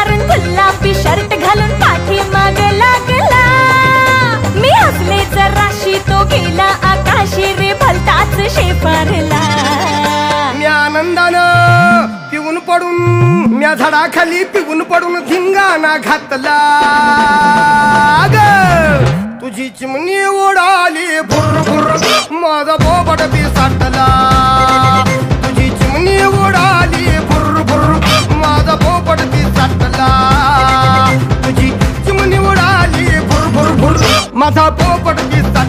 मारून गुलाबी शर्ट घालून पाठी माग लागला. मी हसले जराशी तो गेला आकाशी रे भलताच शेफारला. मी आनंदानं पिऊन पडून म्या झाडाखाली पिऊन पडून धिंगाणा घातला ग. तुझी चिमणी उडाली भुर भुर माझा पोपट पिसाटला. तुझी चिमणी उडाली भुर भुर माझा पोपट पिसाटला. तुझी चिमणी उडाली भुर भुर भुर माझा पोपट पिसाटला.